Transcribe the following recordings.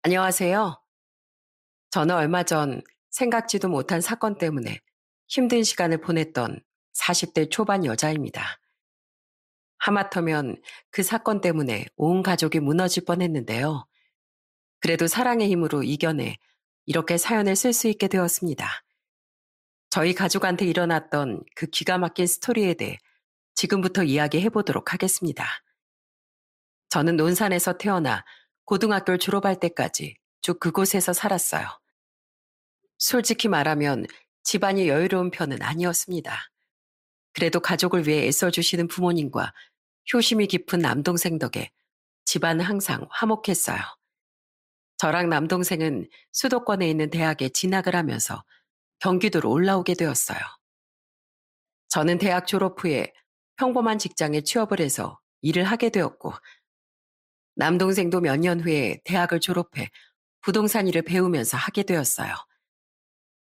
안녕하세요. 저는 얼마 전 생각지도 못한 사건 때문에 힘든 시간을 보냈던 40대 초반 여자입니다. 하마터면 그 사건 때문에 온 가족이 무너질 뻔했는데요. 그래도 사랑의 힘으로 이겨내 이렇게 사연을 쓸 수 있게 되었습니다. 저희 가족한테 일어났던 그 기가 막힌 스토리에 대해 지금부터 이야기해 보도록 하겠습니다. 저는 논산에서 태어나 고등학교를 졸업할 때까지 쭉 그곳에서 살았어요. 솔직히 말하면 집안이 여유로운 편은 아니었습니다. 그래도 가족을 위해 애써주시는 부모님과 효심이 깊은 남동생 덕에 집안은 항상 화목했어요. 저랑 남동생은 수도권에 있는 대학에 진학을 하면서 경기도로 올라오게 되었어요. 저는 대학 졸업 후에 평범한 직장에 취업을 해서 일을 하게 되었고, 남동생도 몇 년 후에 대학을 졸업해 부동산 일을 배우면서 하게 되었어요.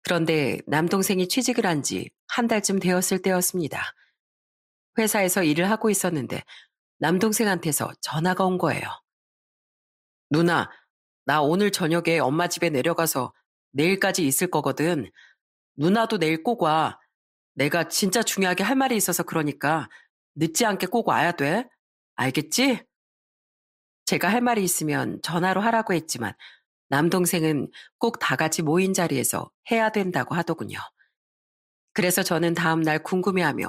그런데 남동생이 취직을 한 지 한 달쯤 되었을 때였습니다. 회사에서 일을 하고 있었는데 남동생한테서 전화가 온 거예요. 누나, 나 오늘 저녁에 엄마 집에 내려가서 내일까지 있을 거거든. 누나도 내일 꼭 와. 내가 진짜 중요하게 할 말이 있어서 그러니까 늦지 않게 꼭 와야 돼. 알겠지? 제가 할 말이 있으면 전화로 하라고 했지만 남동생은 꼭 다 같이 모인 자리에서 해야 된다고 하더군요. 그래서 저는 다음 날 궁금해하며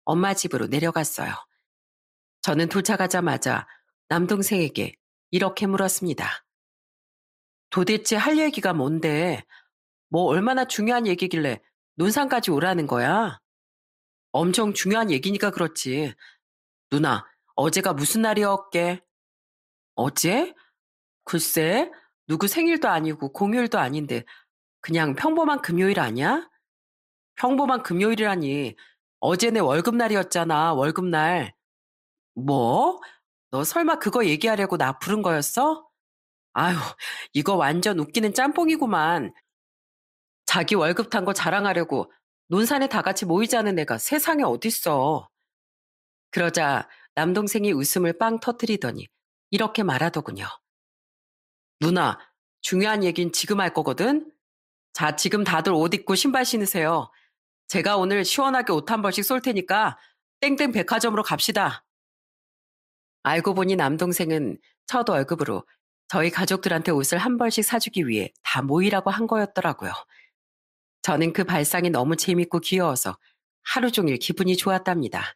엄마 집으로 내려갔어요. 저는 도착하자마자 남동생에게 이렇게 물었습니다. 도대체 할 얘기가 뭔데? 뭐 얼마나 중요한 얘기길래 논산까지 오라는 거야? 엄청 중요한 얘기니까 그렇지. 누나, 어제가 무슨 날이었게? 어제? 글쎄, 누구 생일도 아니고 공휴일도 아닌데 그냥 평범한 금요일 아니야? 평범한 금요일이라니. 어제 내 월급날이었잖아, 월급날. 뭐? 너 설마 그거 얘기하려고 나 부른 거였어? 아유, 이거 완전 웃기는 짬뽕이구만. 자기 월급 탄 거 자랑하려고 논산에 다 같이 모이자는 애가 세상에 어딨어. 그러자 남동생이 웃음을 빵 터뜨리더니 이렇게 말하더군요. 누나, 중요한 얘긴 지금 할 거거든? 자, 지금 다들 옷 입고 신발 신으세요. 제가 오늘 시원하게 옷 한 벌씩 쏠 테니까 땡땡 백화점으로 갑시다. 알고 보니 남동생은 첫 월급으로 저희 가족들한테 옷을 한 벌씩 사주기 위해 다 모이라고 한 거였더라고요. 저는 그 발상이 너무 재밌고 귀여워서 하루 종일 기분이 좋았답니다.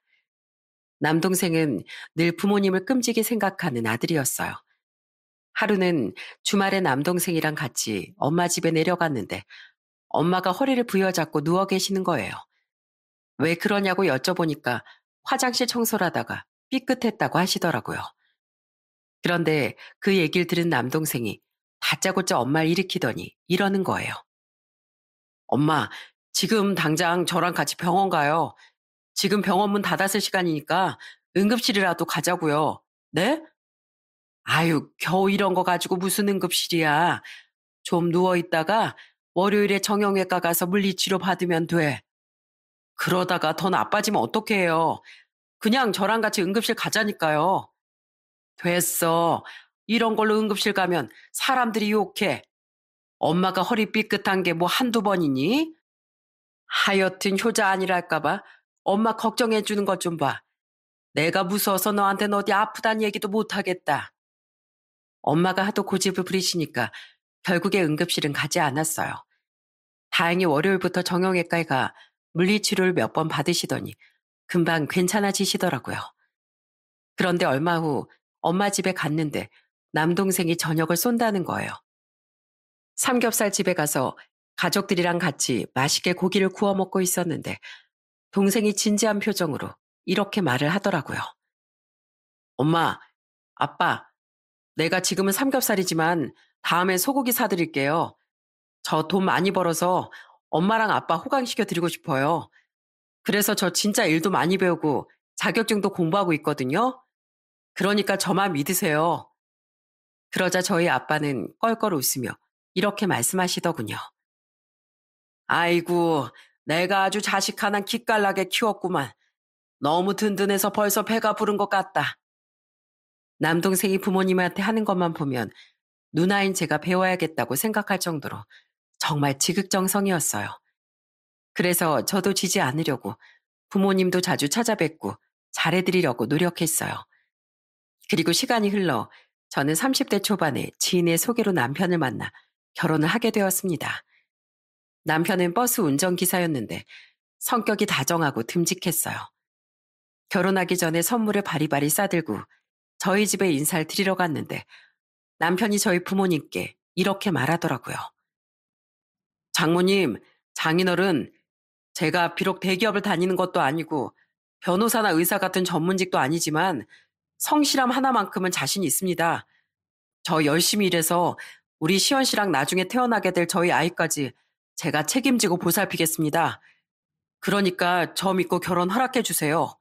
남동생은 늘 부모님을 끔찍이 생각하는 아들이었어요. 하루는 주말에 남동생이랑 같이 엄마 집에 내려갔는데 엄마가 허리를 부여잡고 누워 계시는 거예요. 왜 그러냐고 여쭤보니까 화장실 청소를 하다가 삐끗했다고 하시더라고요. 그런데 그 얘기를 들은 남동생이 다짜고짜 엄마를 일으키더니 이러는 거예요. 엄마, 지금 당장 저랑 같이 병원 가요. 지금 병원 문 닫았을 시간이니까 응급실이라도 가자고요. 네? 아유, 겨우 이런 거 가지고 무슨 응급실이야. 좀 누워있다가 월요일에 정형외과 가서 물리치료 받으면 돼. 그러다가 더 나빠지면 어떡해요. 그냥 저랑 같이 응급실 가자니까요. 됐어. 이런 걸로 응급실 가면 사람들이 욕해. 엄마가 허리 삐끗한 게 뭐 한두 번이니? 하여튼 효자 아니랄까봐 엄마 걱정해주는 것 좀 봐. 내가 무서워서 너한테는 어디 아프단 얘기도 못하겠다. 엄마가 하도 고집을 부리시니까 결국에 응급실은 가지 않았어요. 다행히 월요일부터 정형외과에 가 물리치료를 몇 번 받으시더니 금방 괜찮아지시더라고요. 그런데 얼마 후 엄마 집에 갔는데 남동생이 저녁을 쏜다는 거예요. 삼겹살 집에 가서 가족들이랑 같이 맛있게 고기를 구워 먹고 있었는데 동생이 진지한 표정으로 이렇게 말을 하더라고요. 엄마, 아빠, 내가 지금은 삼겹살이지만 다음엔 소고기 사드릴게요. 저 돈 많이 벌어서 엄마랑 아빠 호강시켜 드리고 싶어요. 그래서 저 진짜 일도 많이 배우고 자격증도 공부하고 있거든요. 그러니까 저만 믿으세요. 그러자 저희 아빠는 껄껄 웃으며 이렇게 말씀하시더군요. 아이고, 내가 아주 자식 하나 기깔나게 키웠구만. 너무 든든해서 벌써 배가 부른 것 같다. 남동생이 부모님한테 하는 것만 보면 누나인 제가 배워야겠다고 생각할 정도로 정말 지극정성이었어요. 그래서 저도 지지 않으려고 부모님도 자주 찾아뵙고 잘해드리려고 노력했어요. 그리고 시간이 흘러 저는 30대 초반에 지인의 소개로 남편을 만나 결혼을 하게 되었습니다. 남편은 버스 운전기사였는데 성격이 다정하고 듬직했어요. 결혼하기 전에 선물을 바리바리 싸들고 저희 집에 인사를 드리러 갔는데 남편이 저희 부모님께 이렇게 말하더라고요. 장모님, 장인어른, 제가 비록 대기업을 다니는 것도 아니고 변호사나 의사 같은 전문직도 아니지만 성실함 하나만큼은 자신 있습니다. 저 열심히 일해서 우리 시연 씨랑 나중에 태어나게 될 저희 아이까지 제가 책임지고 보살피겠습니다. 그러니까 저 믿고 결혼 허락해 주세요.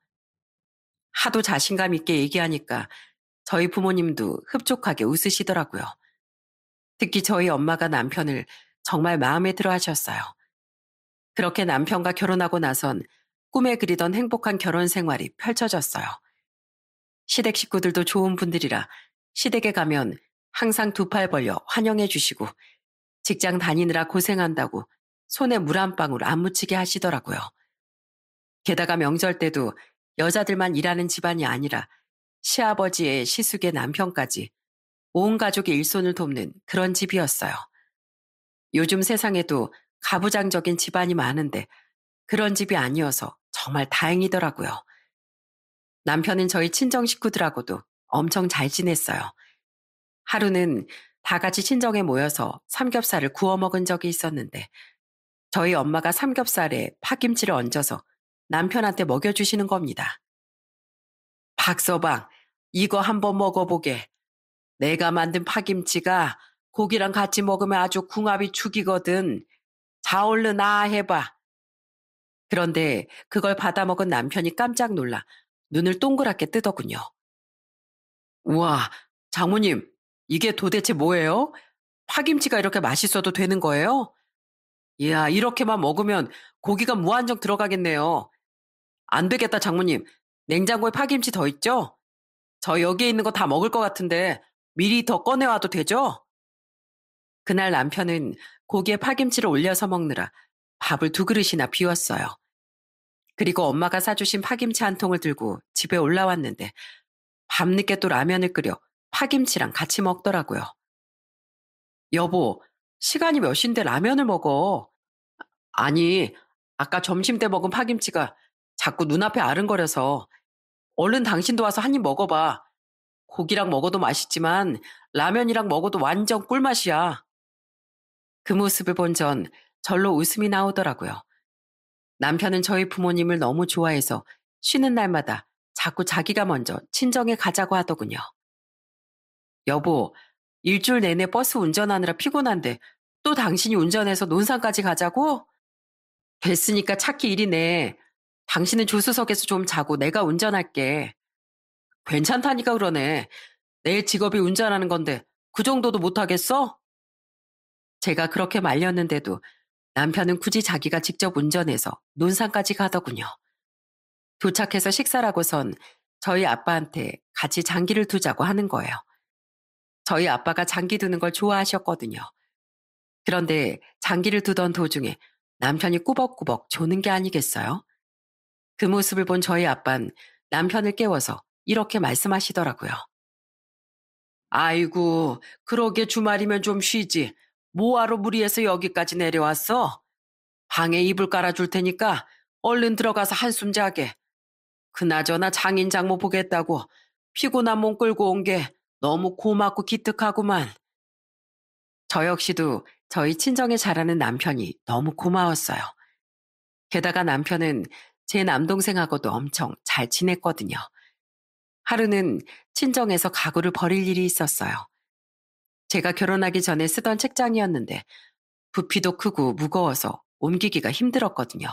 하도 자신감 있게 얘기하니까 저희 부모님도 흡족하게 웃으시더라고요. 특히 저희 엄마가 남편을 정말 마음에 들어 하셨어요. 그렇게 남편과 결혼하고 나선 꿈에 그리던 행복한 결혼 생활이 펼쳐졌어요. 시댁 식구들도 좋은 분들이라 시댁에 가면 항상 두 팔 벌려 환영해 주시고 직장 다니느라 고생한다고 손에 물 한 방울 안 묻히게 하시더라고요. 게다가 명절 때도 여자들만 일하는 집안이 아니라 시아버지의 시숙의 남편까지 온 가족의 일손을 돕는 그런 집이었어요. 요즘 세상에도 가부장적인 집안이 많은데 그런 집이 아니어서 정말 다행이더라고요. 남편은 저희 친정 식구들하고도 엄청 잘 지냈어요. 하루는 다 같이 친정에 모여서 삼겹살을 구워 먹은 적이 있었는데 저희 엄마가 삼겹살에 파김치를 얹어서 남편한테 먹여주시는 겁니다. 박서방, 이거 한번 먹어보게. 내가 만든 파김치가 고기랑 같이 먹으면 아주 궁합이 죽이거든. 자, 얼른 해봐. 그런데 그걸 받아먹은 남편이 깜짝 놀라 눈을 동그랗게 뜨더군요. 우와, 장모님, 이게 도대체 뭐예요? 파김치가 이렇게 맛있어도 되는 거예요? 이야, 이렇게만 먹으면 고기가 무한정 들어가겠네요. 안 되겠다, 장모님. 냉장고에 파김치 더 있죠? 저 여기에 있는 거 다 먹을 것 같은데 미리 더 꺼내와도 되죠? 그날 남편은 고기에 파김치를 올려서 먹느라 밥을 두 그릇이나 비웠어요. 그리고 엄마가 사주신 파김치 한 통을 들고 집에 올라왔는데 밤늦게 또 라면을 끓여 파김치랑 같이 먹더라고요. 여보, 시간이 몇 시인데 라면을 먹어? 아니, 아까 점심 때 먹은 파김치가 자꾸 눈앞에 아른거려서 얼른 당신도 와서 한 입 먹어봐. 고기랑 먹어도 맛있지만 라면이랑 먹어도 완전 꿀맛이야. 그 모습을 본 전 절로 웃음이 나오더라고요. 남편은 저희 부모님을 너무 좋아해서 쉬는 날마다 자꾸 자기가 먼저 친정에 가자고 하더군요. 여보, 일주일 내내 버스 운전하느라 피곤한데 또 당신이 운전해서 논산까지 가자고? 됐으니까 찾기 일이네. 당신은 조수석에서 좀 자고 내가 운전할게. 괜찮다니까 그러네. 내 직업이 운전하는 건데 그 정도도 못하겠어? 제가 그렇게 말렸는데도 남편은 굳이 자기가 직접 운전해서 논산까지 가더군요. 도착해서 식사를 하고선 저희 아빠한테 같이 장기를 두자고 하는 거예요. 저희 아빠가 장기 두는 걸 좋아하셨거든요. 그런데 장기를 두던 도중에 남편이 꾸벅꾸벅 조는 게 아니겠어요? 그 모습을 본 저희 아빠는 남편을 깨워서 이렇게 말씀하시더라고요. 아이고, 그러게 주말이면 좀 쉬지. 뭐하러 무리해서 여기까지 내려왔어? 방에 이불 깔아줄 테니까 얼른 들어가서 한숨 자게. 그나저나 장인 장모 보겠다고 피곤한 몸 끌고 온 게 너무 고맙고 기특하구만. 저 역시도 저희 친정에 잘하는 남편이 너무 고마웠어요. 게다가 남편은 제 남동생하고도 엄청 잘 지냈거든요. 하루는 친정에서 가구를 버릴 일이 있었어요. 제가 결혼하기 전에 쓰던 책장이었는데 부피도 크고 무거워서 옮기기가 힘들었거든요.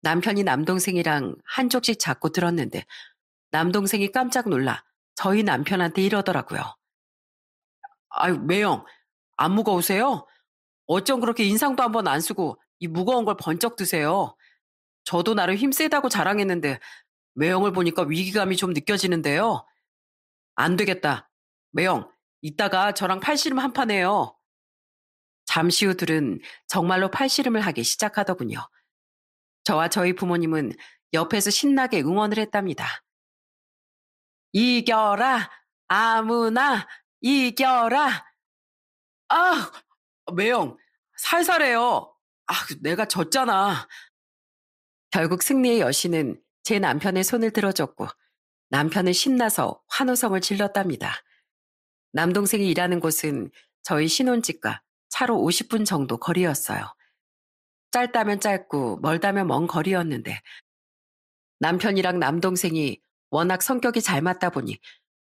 남편이 남동생이랑 한쪽씩 잡고 들었는데 남동생이 깜짝 놀라 저희 남편한테 이러더라고요. 아유, 매형, 안 무거우세요? 어쩜 그렇게 인상도 한번 안 쓰고 이 무거운 걸 번쩍 드세요? 저도 나름 힘 세다고 자랑했는데 매형을 보니까 위기감이 좀 느껴지는데요. 안 되겠다. 매형, 이따가 저랑 팔씨름 한 판 해요. 잠시 후 둘은 정말로 팔씨름을 하기 시작하더군요. 저와 저희 부모님은 옆에서 신나게 응원을 했답니다. 이겨라! 아무나! 이겨라! 아! 매영, 살살해요. 아, 내가 졌잖아. 결국 승리의 여신은 제 남편의 손을 들어줬고 남편은 신나서 환호성을 질렀답니다. 남동생이 일하는 곳은 저희 신혼집과 차로 50분 정도 거리였어요. 짧다면 짧고 멀다면 먼 거리였는데 남편이랑 남동생이 워낙 성격이 잘 맞다 보니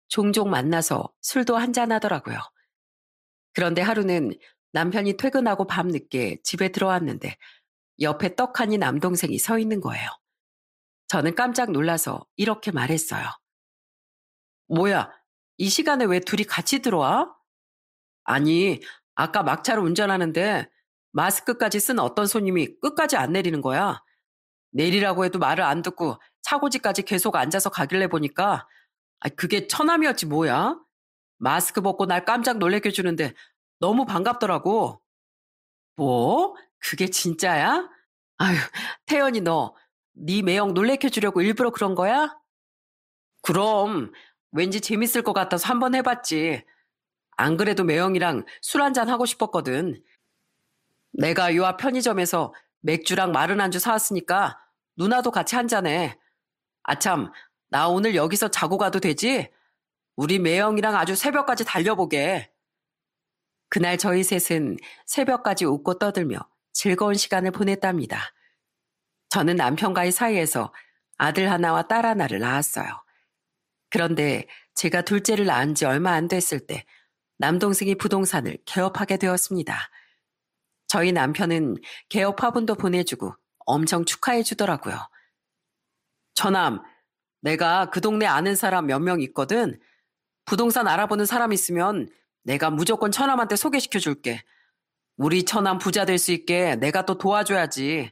종종 만나서 술도 한잔하더라고요. 그런데 하루는 남편이 퇴근하고 밤늦게 집에 들어왔는데 옆에 떡하니 남동생이 서 있는 거예요. 저는 깜짝 놀라서 이렇게 말했어요. 뭐야, 이 시간에 왜 둘이 같이 들어와? 아니, 아까 막차로 운전하는데 마스크까지 쓴 어떤 손님이 끝까지 안 내리는 거야. 내리라고 해도 말을 안 듣고 차고지까지 계속 앉아서 가길래 보니까 그게 처남이었지 뭐야. 마스크 벗고 날 깜짝 놀래켜 주는데 너무 반갑더라고. 뭐? 그게 진짜야? 아유, 태연이 너, 네 매형 놀래켜 주려고 일부러 그런 거야? 그럼 왠지 재밌을 것 같아서 한번 해봤지. 안 그래도 매형이랑 술 한잔 하고 싶었거든. 내가 요 앞 편의점에서 맥주랑 마른 안주 사왔으니까 누나도 같이 한잔해. 아참, 나 오늘 여기서 자고 가도 되지? 우리 매형이랑 아주 새벽까지 달려보게. 그날 저희 셋은 새벽까지 웃고 떠들며 즐거운 시간을 보냈답니다. 저는 남편과의 사이에서 아들 하나와 딸 하나를 낳았어요. 그런데 제가 둘째를 낳은 지 얼마 안 됐을 때 남동생이 부동산을 개업하게 되었습니다. 저희 남편은 개업 화분도 보내주고 엄청 축하해 주더라고요. 처남, 내가 그 동네 아는 사람 몇 명 있거든. 부동산 알아보는 사람 있으면 내가 무조건 처남한테 소개시켜 줄게. 우리 처남 부자 될 수 있게 내가 또 도와줘야지.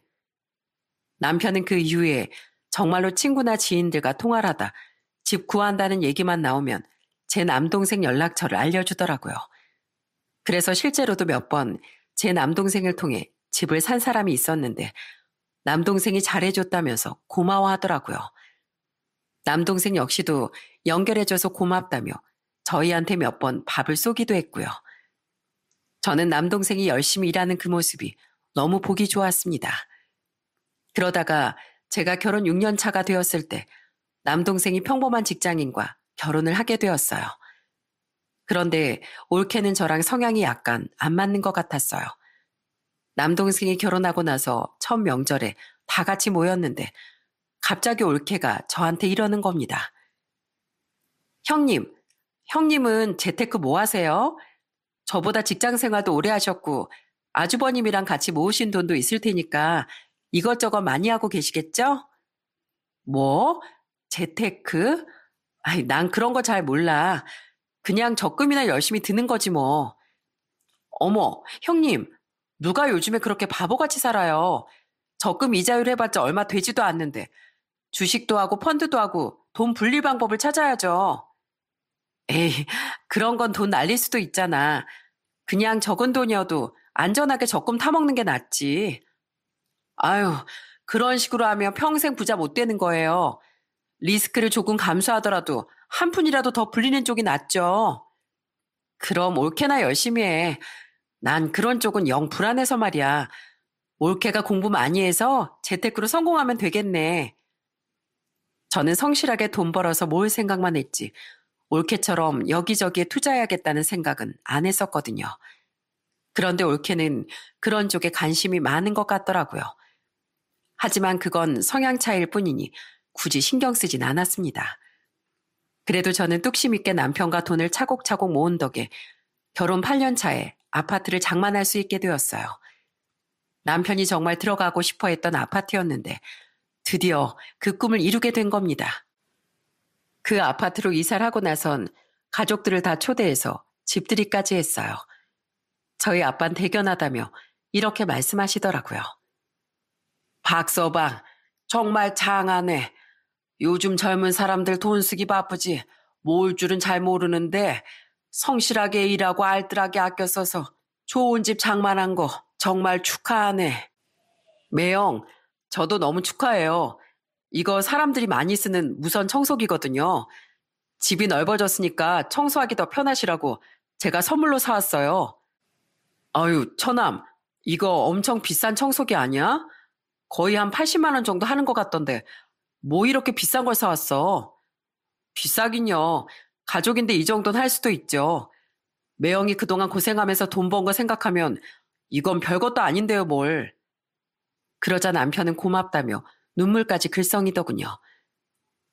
남편은 그 이후에 정말로 친구나 지인들과 통화를 하다 집 구한다는 얘기만 나오면 제 남동생 연락처를 알려주더라고요. 그래서 실제로도 몇 번 제 남동생을 통해 집을 산 사람이 있었는데 남동생이 잘해줬다면서 고마워하더라고요. 남동생 역시도 연결해줘서 고맙다며 저희한테 몇 번 밥을 쏘기도 했고요. 저는 남동생이 열심히 일하는 그 모습이 너무 보기 좋았습니다. 그러다가 제가 결혼 6년 차가 되었을 때 남동생이 평범한 직장인과 결혼을 하게 되었어요. 그런데 올케는 저랑 성향이 약간 안 맞는 것 같았어요. 남동생이 결혼하고 나서 첫 명절에 다 같이 모였는데 갑자기 올케가 저한테 이러는 겁니다. 형님은 재테크 뭐 하세요? 저보다 직장 생활도 오래 하셨고 아주버님이랑 같이 모으신 돈도 있을 테니까 이것저것 많이 하고 계시겠죠? 뭐? 재테크? 난 그런 거 잘 몰라. 그냥 적금이나 열심히 드는 거지 뭐. 어머, 형님, 누가 요즘에 그렇게 바보같이 살아요. 적금 이자율 해봤자 얼마 되지도 않는데 주식도 하고 펀드도 하고 돈 불릴 방법을 찾아야죠. 에이, 그런 건 돈 날릴 수도 있잖아. 그냥 적은 돈이어도 안전하게 적금 타먹는 게 낫지. 아유, 그런 식으로 하면 평생 부자 못 되는 거예요. 리스크를 조금 감수하더라도 한 푼이라도 더 불리는 쪽이 낫죠. 그럼 올케나 열심히 해. 난 그런 쪽은 영 불안해서 말이야. 올케가 공부 많이 해서 재테크로 성공하면 되겠네. 저는 성실하게 돈 벌어서 모을 생각만 했지. 올케처럼 여기저기에 투자해야겠다는 생각은 안 했었거든요. 그런데 올케는 그런 쪽에 관심이 많은 것 같더라고요. 하지만 그건 성향 차이일 뿐이니 굳이 신경 쓰진 않았습니다. 그래도 저는 뚝심 있게 남편과 돈을 차곡차곡 모은 덕에 결혼 8년 차에 아파트를 장만할 수 있게 되었어요. 남편이 정말 들어가고 싶어 했던 아파트였는데 드디어 그 꿈을 이루게 된 겁니다. 그 아파트로 이사를 하고 나선 가족들을 다 초대해서 집들이까지 했어요. 저희 아빠는 대견하다며 이렇게 말씀하시더라고요. 박서방, 정말 장하네. 요즘 젊은 사람들 돈 쓰기 바쁘지 모을 줄은 잘 모르는데 성실하게 일하고 알뜰하게 아껴 써서 좋은 집 장만한 거 정말 축하하네. 매영, 저도 너무 축하해요. 이거 사람들이 많이 쓰는 무선 청소기거든요. 집이 넓어졌으니까 청소하기 더 편하시라고 제가 선물로 사왔어요. 아유, 처남, 이거 엄청 비싼 청소기 아니야? 거의 한 80만 원 정도 하는 것 같던데 뭐 이렇게 비싼 걸 사왔어? 비싸긴요. 가족인데 이 정도는 할 수도 있죠. 매영이 그동안 고생하면서 돈 번 거 생각하면 이건 별것도 아닌데요, 뭘. 그러자 남편은 고맙다며 눈물까지 글썽이더군요.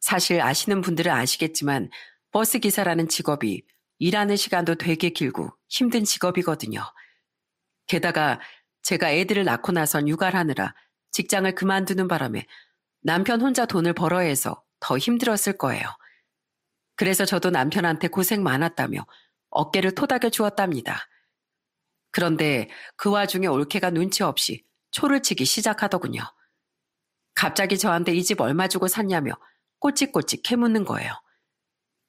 사실 아시는 분들은 아시겠지만 버스 기사라는 직업이 일하는 시간도 되게 길고 힘든 직업이거든요. 게다가 제가 애들을 낳고 나선 육아를 하느라 직장을 그만두는 바람에 남편 혼자 돈을 벌어야 해서 더 힘들었을 거예요. 그래서 저도 남편한테 고생 많았다며 어깨를 토닥여 주었답니다. 그런데 그 와중에 올케가 눈치 없이 초를 치기 시작하더군요. 갑자기 저한테 이 집 얼마 주고 샀냐며 꼬치꼬치 캐묻는 거예요.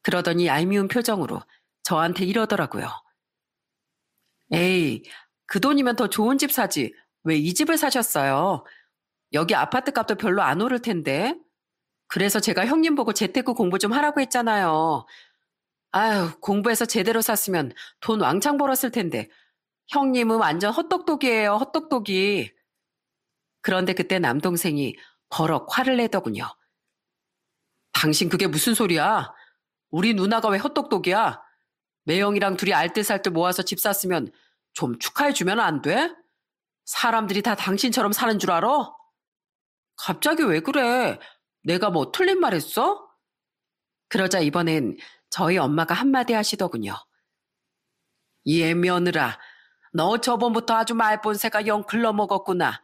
그러더니 얄미운 표정으로 저한테 이러더라고요. 에이, 그 돈이면 더 좋은 집 사지. 왜 이 집을 사셨어요? 여기 아파트 값도 별로 안 오를 텐데. 그래서 제가 형님 보고 재테크 공부 좀 하라고 했잖아요. 아유, 공부해서 제대로 샀으면 돈 왕창 벌었을 텐데. 형님은 완전 헛똑똑이에요, 헛똑똑이. 그런데 그때 남동생이 버럭 화를 내더군요. 당신 그게 무슨 소리야? 우리 누나가 왜 헛똑똑이야? 매형이랑 둘이 알뜰살뜰 모아서 집 샀으면 좀 축하해주면 안 돼? 사람들이 다 당신처럼 사는 줄 알아? 갑자기 왜 그래? 내가 뭐 틀린 말 했어? 그러자 이번엔 저희 엄마가 한마디 하시더군요. 얘 며느라, 너 저번부터 아주 말본새가 영 글러먹었구나.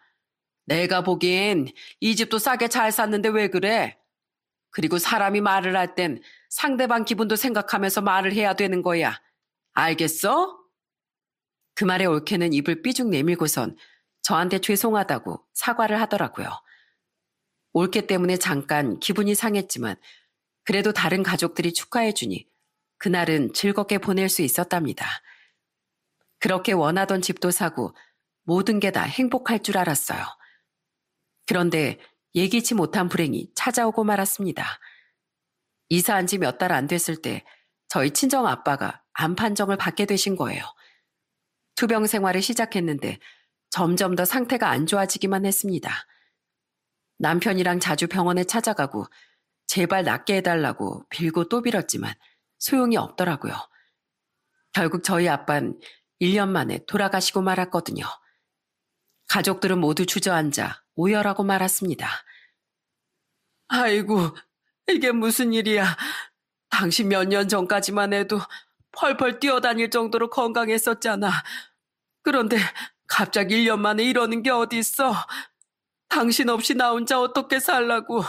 내가 보기엔 이 집도 싸게 잘 샀는데 왜 그래? 그리고 사람이 말을 할 땐 상대방 기분도 생각하면서 말을 해야 되는 거야. 알겠어? 그 말에 올케는 입을 삐죽 내밀고선 저한테 죄송하다고 사과를 하더라고요. 올케 때문에 잠깐 기분이 상했지만 그래도 다른 가족들이 축하해주니 그날은 즐겁게 보낼 수 있었답니다. 그렇게 원하던 집도 사고 모든 게 다 행복할 줄 알았어요. 그런데 예기치 못한 불행이 찾아오고 말았습니다. 이사한 지 몇 달 안 됐을 때 저희 친정 아빠가 암 판정을 받게 되신 거예요. 투병 생활을 시작했는데 점점 더 상태가 안 좋아지기만 했습니다. 남편이랑 자주 병원에 찾아가고 제발 낫게 해달라고 빌고 또 빌었지만 소용이 없더라고요. 결국 저희 아빠는 1년 만에 돌아가시고 말았거든요. 가족들은 모두 주저앉아 오열하고 말았습니다. 아이고, 이게 무슨 일이야. 당신 몇 년 전까지만 해도 펄펄 뛰어다닐 정도로 건강했었잖아. 그런데 갑자기 1년 만에 이러는 게 어디 있어. 당신 없이 나 혼자 어떻게 살라고.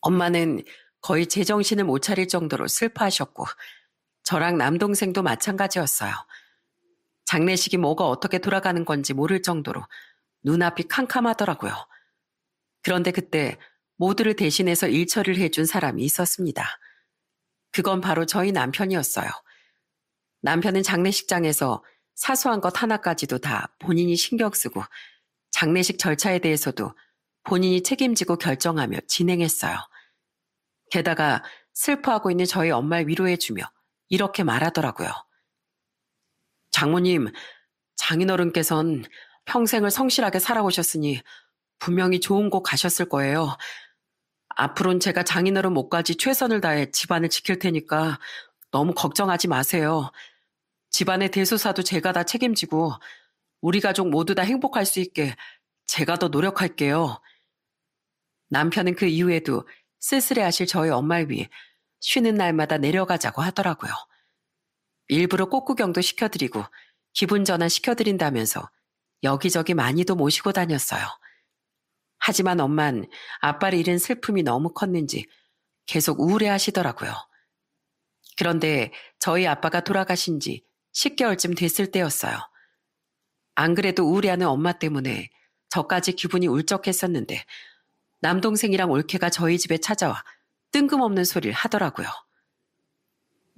엄마는 거의 제정신을 못 차릴 정도로 슬퍼하셨고 저랑 남동생도 마찬가지였어요. 장례식이 뭐가 어떻게 돌아가는 건지 모를 정도로 눈앞이 캄캄하더라고요. 그런데 그때 모두를 대신해서 일처리를 해준 사람이 있었습니다. 그건 바로 저희 남편이었어요. 남편은 장례식장에서 사소한 것 하나까지도 다 본인이 신경 쓰고 장례식 절차에 대해서도 본인이 책임지고 결정하며 진행했어요. 게다가 슬퍼하고 있는 저희 엄마를 위로해주며 이렇게 말하더라고요. 장모님, 장인어른께선 평생을 성실하게 살아오셨으니 분명히 좋은 곳 가셨을 거예요. 앞으로는 제가 장인어른 몫까지 최선을 다해 집안을 지킬 테니까 너무 걱정하지 마세요. 집안의 대소사도 제가 다 책임지고 우리 가족 모두 다 행복할 수 있게 제가 더 노력할게요. 남편은 그 이후에도 쓸쓸해하실 저희 엄마를 위해 쉬는 날마다 내려가자고 하더라고요. 일부러 꽃구경도 시켜드리고 기분 전환 시켜드린다면서 여기저기 많이도 모시고 다녔어요. 하지만 엄만 아빠를 잃은 슬픔이 너무 컸는지 계속 우울해하시더라고요. 그런데 저희 아빠가 돌아가신 지 10개월쯤 됐을 때였어요. 안 그래도 우울해하는 엄마 때문에 저까지 기분이 울적했었는데 남동생이랑 올케가 저희 집에 찾아와 뜬금없는 소리를 하더라고요.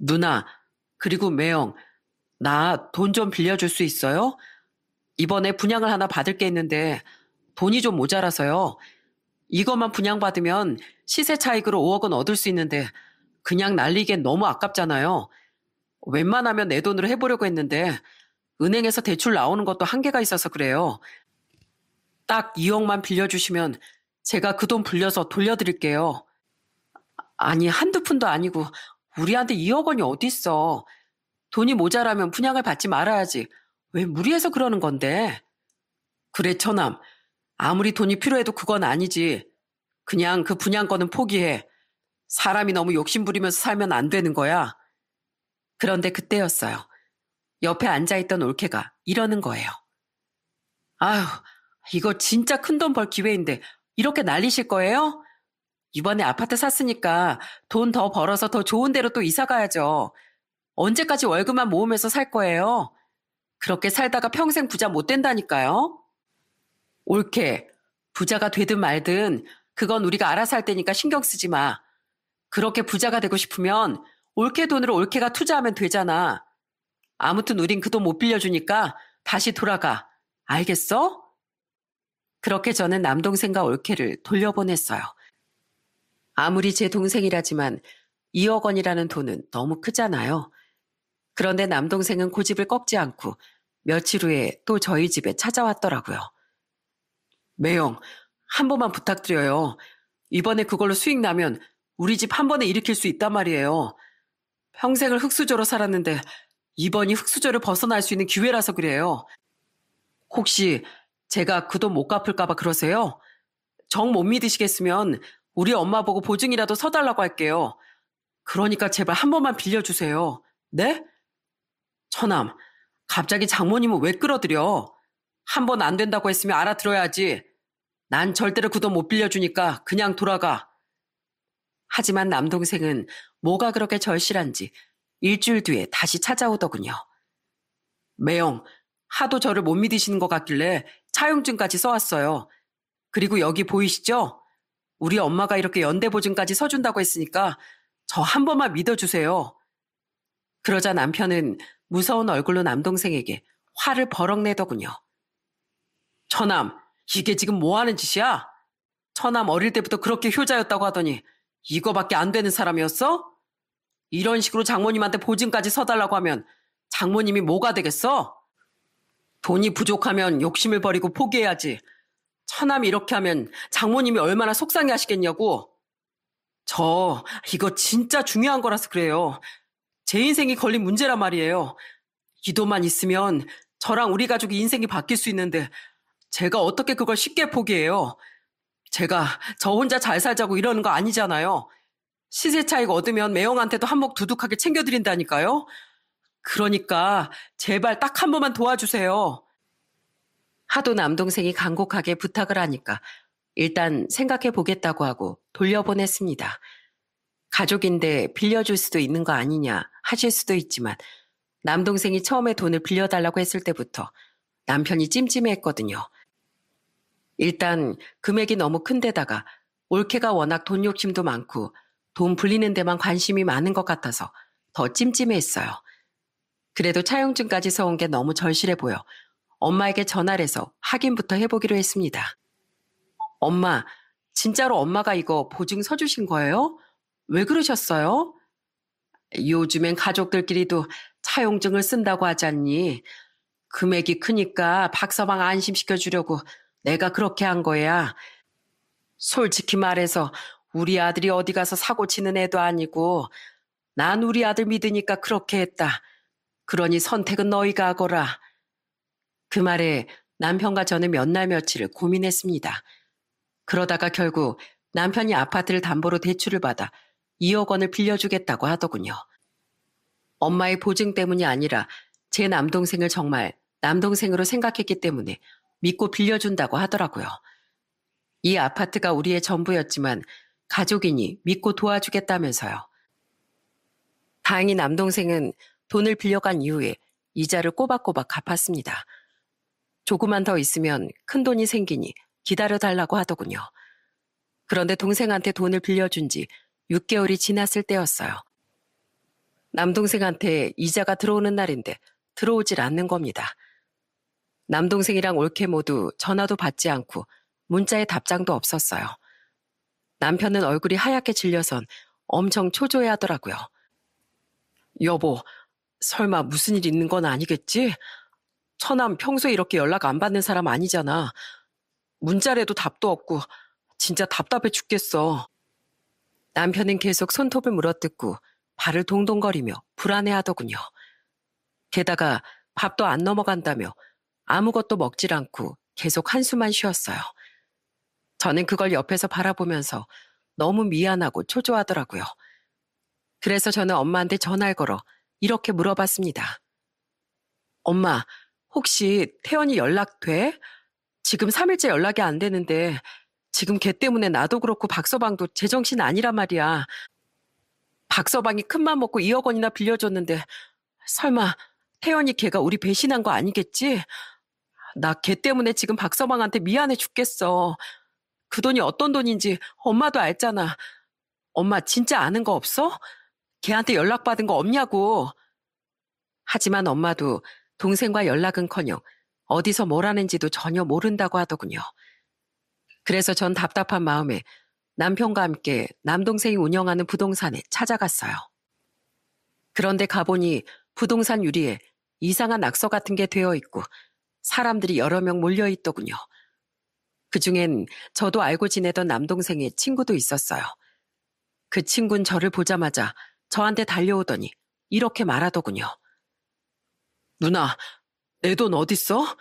누나, 그리고 매영, 나 돈 좀 빌려줄 수 있어요? 이번에 분양을 하나 받을 게 있는데 돈이 좀 모자라서요. 이것만 분양받으면 시세 차익으로 5억 원 얻을 수 있는데 그냥 날리기엔 너무 아깝잖아요. 웬만하면 내 돈으로 해보려고 했는데 은행에서 대출 나오는 것도 한계가 있어서 그래요. 딱 2억만 빌려주시면 제가 그 돈 불려서 돌려드릴게요. 아니, 한두 푼도 아니고 우리한테 2억 원이 어딨어. 돈이 모자라면 분양을 받지 말아야지. 왜 무리해서 그러는 건데? 그래, 처남. 아무리 돈이 필요해도 그건 아니지. 그냥 그 분양권은 포기해. 사람이 너무 욕심부리면서 살면 안 되는 거야. 그런데 그때였어요. 옆에 앉아있던 올케가 이러는 거예요. 아휴, 이거 진짜 큰 돈 벌 기회인데 이렇게 날리실 거예요? 이번에 아파트 샀으니까 돈 더 벌어서 더 좋은 데로 또 이사 가야죠. 언제까지 월급만 모으면서 살 거예요? 그렇게 살다가 평생 부자 못 된다니까요. 올케, 부자가 되든 말든 그건 우리가 알아서 할 테니까 신경 쓰지 마. 그렇게 부자가 되고 싶으면 올케 돈으로 올케가 투자하면 되잖아. 아무튼 우린 그 돈 못 빌려주니까 다시 돌아가. 알겠어? 그렇게 저는 남동생과 올케를 돌려보냈어요. 아무리 제 동생이라지만 2억 원이라는 돈은 너무 크잖아요. 그런데 남동생은 고집을 꺾지 않고 며칠 후에 또 저희 집에 찾아왔더라고요. 매영, 한 번만 부탁드려요. 이번에 그걸로 수익 나면 우리 집 한 번에 일으킬 수 있단 말이에요. 평생을 흙수저로 살았는데 이번이 흙수저를 벗어날 수 있는 기회라서 그래요. 혹시 제가 그 돈 못 갚을까 봐 그러세요? 정 못 믿으시겠으면 우리 엄마 보고 보증이라도 서달라고 할게요. 그러니까 제발 한 번만 빌려주세요. 네? 처남, 갑자기 장모님은 왜 끌어들여? 한 번 안 된다고 했으면 알아들어야지. 난 절대로 그 돈 못 빌려주니까 그냥 돌아가. 하지만 남동생은 뭐가 그렇게 절실한지 일주일 뒤에 다시 찾아오더군요. 매영, 하도 저를 못 믿으시는 것 같길래 차용증까지 써왔어요. 그리고 여기 보이시죠? 우리 엄마가 이렇게 연대보증까지 서준다고 했으니까 저 한 번만 믿어주세요. 그러자 남편은 무서운 얼굴로 남동생에게 화를 버럭 내더군요. 처남, 이게 지금 뭐 하는 짓이야? 처남 어릴 때부터 그렇게 효자였다고 하더니 이거밖에 안 되는 사람이었어? 이런 식으로 장모님한테 보증까지 서달라고 하면 장모님이 뭐가 되겠어? 돈이 부족하면 욕심을 버리고 포기해야지. 처남이 이렇게 하면 장모님이 얼마나 속상해 하시겠냐고. 이거 진짜 중요한 거라서 그래요. 제 인생이 걸린 문제란 말이에요. 이 돈만 있으면 저랑 우리 가족이 인생이 바뀔 수 있는데 제가 어떻게 그걸 쉽게 포기해요? 제가 저 혼자 잘 살자고 이러는 거 아니잖아요. 시세 차익 얻으면 매형한테도 한몫 두둑하게 챙겨드린다니까요. 그러니까 제발 딱 한 번만 도와주세요. 하도 남동생이 간곡하게 부탁을 하니까 일단 생각해 보겠다고 하고 돌려보냈습니다. 가족인데 빌려줄 수도 있는 거 아니냐 하실 수도 있지만 남동생이 처음에 돈을 빌려달라고 했을 때부터 남편이 찜찜했거든요. 일단 금액이 너무 큰 데다가 올케가 워낙 돈 욕심도 많고 돈 불리는 데만 관심이 많은 것 같아서 더 찜찜했어요. 그래도 차용증까지 서온 게 너무 절실해 보여 엄마에게 전화를 해서 확인부터 해보기로 했습니다. 엄마, 진짜로 엄마가 이거 보증 서주신 거예요? 왜 그러셨어요? 요즘엔 가족들끼리도 차용증을 쓴다고 하잖니. 금액이 크니까 박서방 안심시켜주려고 내가 그렇게 한 거야. 솔직히 말해서 우리 아들이 어디 가서 사고 치는 애도 아니고 난 우리 아들 믿으니까 그렇게 했다. 그러니 선택은 너희가 하거라. 그 말에 남편과 저는 몇 날 며칠을 고민했습니다. 그러다가 결국 남편이 아파트를 담보로 대출을 받아 2억 원을 빌려주겠다고 하더군요. 엄마의 보증 때문이 아니라 제 남동생을 정말 남동생으로 생각했기 때문에 믿고 빌려준다고 하더라고요. 이 아파트가 우리의 전부였지만 가족이니 믿고 도와주겠다면서요. 다행히 남동생은 돈을 빌려간 이후에 이자를 꼬박꼬박 갚았습니다. 조금만 더 있으면 큰 돈이 생기니 기다려달라고 하더군요. 그런데 동생한테 돈을 빌려준 지 6개월이 지났을 때였어요. 남동생한테 이자가 들어오는 날인데 들어오질 않는 겁니다. 남동생이랑 올케 모두 전화도 받지 않고 문자에 답장도 없었어요. 남편은 얼굴이 하얗게 질려선 엄청 초조해 하더라고요. 여보, 설마 무슨 일 있는 건 아니겠지? 처남 평소에 이렇게 연락 안 받는 사람 아니잖아. 문자래도 답도 없고 진짜 답답해 죽겠어. 남편은 계속 손톱을 물어뜯고 발을 동동거리며 불안해하더군요. 게다가 밥도 안 넘어간다며 아무것도 먹질 않고 계속 한숨만 쉬었어요. 저는 그걸 옆에서 바라보면서 너무 미안하고 초조하더라고요. 그래서 저는 엄마한테 전화를 걸어 이렇게 물어봤습니다. 엄마, 혹시 태연이 연락돼? 지금 3일째 연락이 안 되는데 지금 걔 때문에 나도 그렇고 박서방도 제정신 아니란 말이야. 박서방이 큰맘 먹고 2억 원이나 빌려줬는데 설마 태연이 걔가 우리 배신한 거 아니겠지? 나 걔 때문에 지금 박서방한테 미안해 죽겠어. 그 돈이 어떤 돈인지 엄마도 알잖아. 엄마 진짜 아는 거 없어? 걔한테 연락받은 거 없냐고. 하지만 엄마도 동생과 연락은커녕 어디서 뭘 하는지도 전혀 모른다고 하더군요. 그래서 전 답답한 마음에 남편과 함께 남동생이 운영하는 부동산에 찾아갔어요. 그런데 가보니 부동산 유리에 이상한 낙서 같은 게 되어 있고 사람들이 여러 명 몰려 있더군요. 그중엔 저도 알고 지내던 남동생의 친구도 있었어요. 그 친구는 저를 보자마자 저한테 달려오더니 이렇게 말하더군요. 누나, 내 돈 어딨어?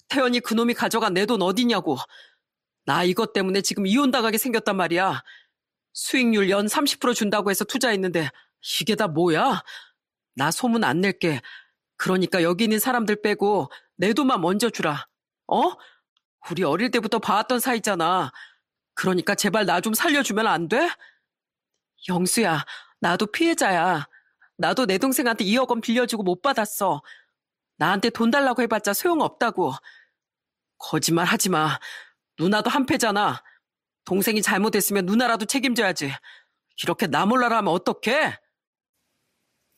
태연이 그놈이 가져간 내 돈 어디냐고. 나 이것 때문에 지금 이혼당하게 생겼단 말이야. 수익률 연 30% 준다고 해서 투자했는데 이게 다 뭐야? 나 소문 안 낼게. 그러니까 여기 있는 사람들 빼고 내 돈만 먼저 주라. 어? 우리 어릴 때부터 봐왔던 사이잖아. 그러니까 제발 나 좀 살려주면 안 돼? 영수야, 나도 피해자야. 나도 내 동생한테 2억 원 빌려주고 못 받았어. 나한테 돈 달라고 해봤자 소용없다고. 거짓말 하지 마. 누나도 한패잖아. 동생이 잘못했으면 누나라도 책임져야지. 이렇게 나 몰라라 하면 어떡해?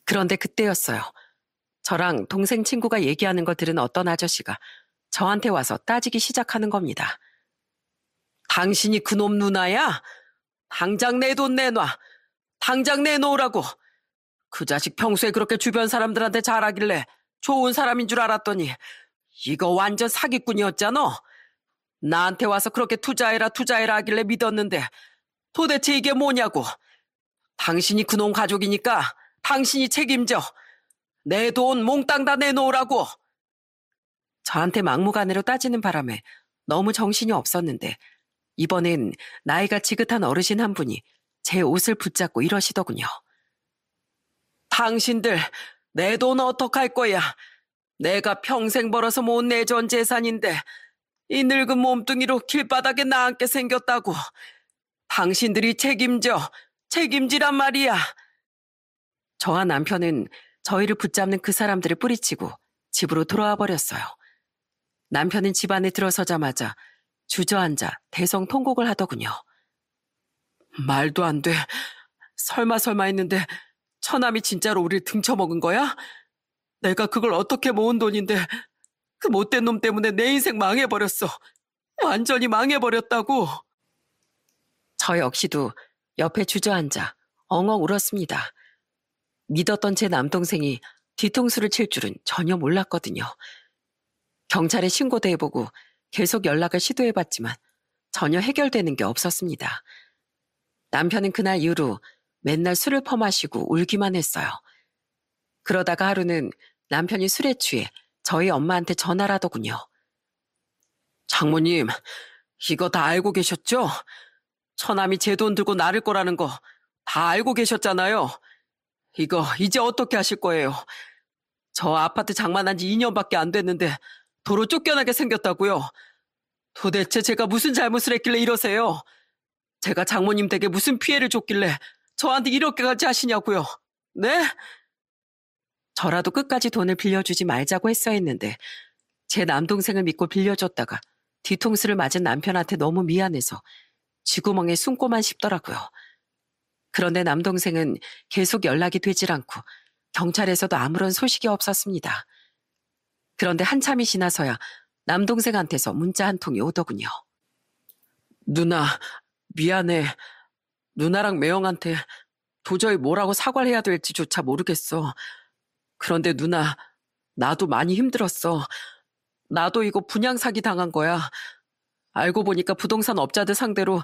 그런데 그때였어요. 저랑 동생 친구가 얘기하는 거 들은 어떤 아저씨가 저한테 와서 따지기 시작하는 겁니다. 당신이 그놈 누나야? 당장 내 돈 내놔. 당장 내놓으라고. 그 자식 평소에 그렇게 주변 사람들한테 잘하길래 좋은 사람인 줄 알았더니 이거 완전 사기꾼이었잖아. 나한테 와서 그렇게 투자해라 하길래 믿었는데 도대체 이게 뭐냐고. 당신이 그놈 가족이니까 당신이 책임져. 내 돈 몽땅 다 내놓으라고. 저한테 막무가내로 따지는 바람에 너무 정신이 없었는데 이번엔 나이가 지긋한 어르신 한 분이 제 옷을 붙잡고 이러시더군요. 당신들 내 돈 어떡할 거야. 내가 평생 벌어서 못 내준 재산인데 이 늙은 몸뚱이로 길바닥에 나앉게 생겼다고. 당신들이 책임지란 말이야. 저와 남편은 저희를 붙잡는 그 사람들을 뿌리치고 집으로 돌아와 버렸어요. 남편은 집 안에 들어서자마자 주저앉아 대성통곡을 하더군요. 말도 안 돼. 설마 했는데 처남이 진짜로 우리를 등쳐먹은 거야? 내가 그걸 어떻게 모은 돈인데 그 못된 놈 때문에 내 인생 망해버렸어. 완전히 망해버렸다고. 저 역시도 옆에 주저앉아 엉엉 울었습니다. 믿었던 제 남동생이 뒤통수를 칠 줄은 전혀 몰랐거든요. 경찰에 신고도 해보고 계속 연락을 시도해봤지만 전혀 해결되는 게 없었습니다. 남편은 그날 이후로 맨날 술을 퍼마시고 울기만 했어요. 그러다가 하루는 남편이 술에 취해 저희 엄마한테 전화를 하더군요. 장모님, 이거 다 알고 계셨죠? 처남이 제 돈 들고 나를 거라는 거 다 알고 계셨잖아요. 이거 이제 어떻게 하실 거예요? 저 아파트 장만한 지 2년밖에 안 됐는데 도로 쫓겨나게 생겼다고요. 도대체 제가 무슨 잘못을 했길래 이러세요? 제가 장모님 댁에 무슨 피해를 줬길래 저한테 이렇게까지 하시냐고요. 네? 저라도 끝까지 돈을 빌려주지 말자고 했어야 했는데 제 남동생을 믿고 빌려줬다가 뒤통수를 맞은 남편한테 너무 미안해서 쥐구멍에 숨고만 싶더라고요. 그런데 남동생은 계속 연락이 되질 않고 경찰에서도 아무런 소식이 없었습니다. 그런데 한참이 지나서야 남동생한테서 문자 한 통이 오더군요. 누나, 미안해. 누나랑 매형한테 도저히 뭐라고 사과를 해야 될지조차 모르겠어. 그런데 누나, 나도 많이 힘들었어. 나도 이거 분양 사기 당한 거야. 알고 보니까 부동산 업자들 상대로